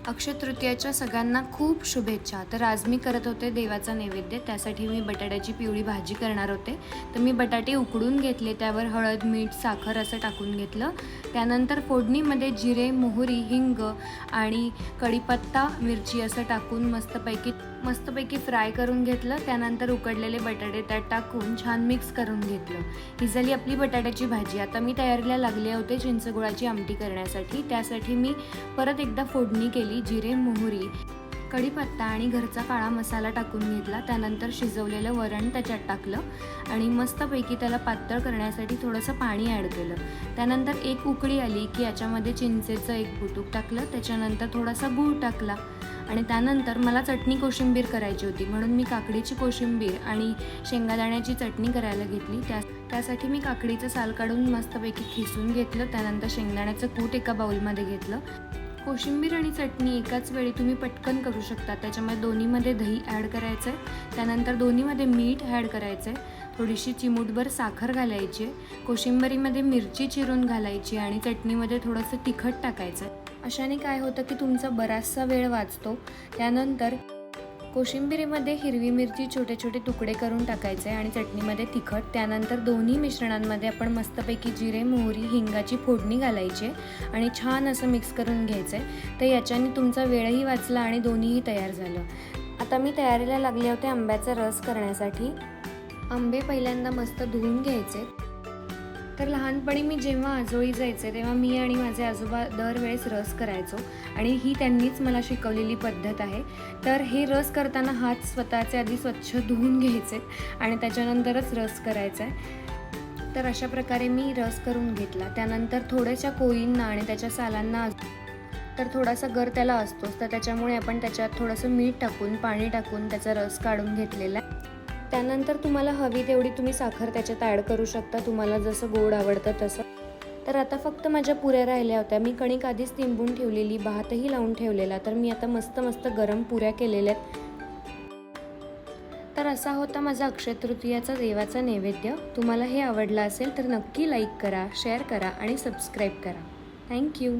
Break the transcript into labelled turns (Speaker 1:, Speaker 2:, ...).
Speaker 1: अक्षय तृतीयाच्या सगळ्यांना खूप शुभेच्छा। तर आज मी करत होते देवाचा नैवेद्य, त्यासाठी मी बटाट्याची पिवळी भाजी करणार होते। तर मी बटाटे उकडून घेतले, त्यावर हळद, मीठ, साखर असं टाकून घेतलं। त्यानंतर फोडणीमध्ये जिरे, मोहरी, हिंग आणि कढीपत्ता, मिरची असं टाकून मस्तपैकी फ्राय करून घेतलं। त्यानंतर उकडलेले बटाटे त्यात टाकून छान मिक्स करून घेतलं। ही झाली आपली बटाट्याची भाजी। आता मी तयारीला लागले होते चिंचगुळाची आमटी करण्यासाठी। त्यासाठी मी परत एकदा फोडणी केली, जिरे, मोहरी, कढीपत्ता आणि घरचा काळा मसाला टाकून घेतला। त्यानंतर शिजवलेलं वरण त्याच्यात टाकलं आणि मस्तपैकी त्याला पातळ करण्यासाठी थोडंसं पाणी ॲड केलं। त्यानंतर एक उकळी आली की याच्यामध्ये चिंचेचं एक बुटूक टाकलं, त्याच्यानंतर थोडासा गूळ टाकला आणि त्यानंतर मला चटणी कोशिंबीर करायची होती, म्हणून मी काकडीची कोशिंबीर आणि शेंगादाण्याची चटणी करायला घेतली। त्यासाठी मी काकडीचं साल काढून मस्तपैकी खिसून घेतलं। त्यानंतर शेंगदाण्याचं कूट एका बाउलमध्ये घेतलं। कोशिंबीर आणि चटणी एकाच वेळी तुम्ही पटकन करू शकता। त्याच्यामध्ये दोन्हीमध्ये दही ॲड करायचं आहे, त्यानंतर दोन्हीमध्ये मीठ ॲड करायचं आहे, थोडीशी चिमूटभर साखर घालायची आहे, कोशिंबीरीमध्ये मिरची चिरून घालायची आणि चटणीमध्ये थोडंसं तिखट टाकायचं आहे। अशाने काय होतं की तुमचा बराचसा वेळ वाचतो। त्यानंतर कोशिंबिरीमध्ये हिरवी मिरची छोटे छोटे तुकडे करून टाकायचे आणि चटणीमध्ये तिखट। त्यानंतर दोन्ही मिश्रणांमध्ये आपण मस्तपैकी जिरे, मोहरी, हिंगाची फोडणी घालायची आणि छान असं मिक्स करून घ्यायचं आहे। तर याच्याने तुमचा वेळही वाचला आणि दोन्हीही तयार झालं। आता मी तयारीला लागले होते आंब्याचा रस करण्यासाठी। आंबे पहिल्यांदा मस्त धुवून घ्यायचे। तर लहानपणी मी जेव्हा आजोळी जायचे तेव्हा मी आणि माझे आजोबा दरवेळेस रस करायचो आणि ही त्यांनीच मला शिकवलेली पद्धत आहे। तर हे रस करताना हात स्वतःचे आधी स्वच्छ धुवून घ्यायचे आणि त्याच्यानंतरच रस करायचा आहे। तर अशा प्रकारे मी रस करून घेतला। त्यानंतर थोड्याशा कोळींना आणि त्याच्या सालांना तर थोडासा गर त्याला असतोच, तर त्याच्यामुळे आपण त्याच्यात थोडंसं मीठ टाकून पाणी टाकून त्याचा रस काढून घेतलेला आहे। त्यानंतर तुम्हाला हवी तेवढी तुम्ही साखर त्याच्यात ॲड करू शकता, तुम्हाला जसं गोड आवडतं तसं। तर आता फक्त माझ्या पुऱ्या राहिल्या होत्या। मी कणिक आधीच तिंबून ठेवलेली, भातही लावून ठेवलेला। तर मी आता मस्त गरम पुऱ्या केलेल्या आहेत। तर असा होता माझा अक्षय तृतीयाचा देवाचा नैवेद्य। तुम्हाला हे आवडलं असेल तर नक्की लाईक करा, शेअर करा आणि सबस्क्राईब करा। थँक्यू।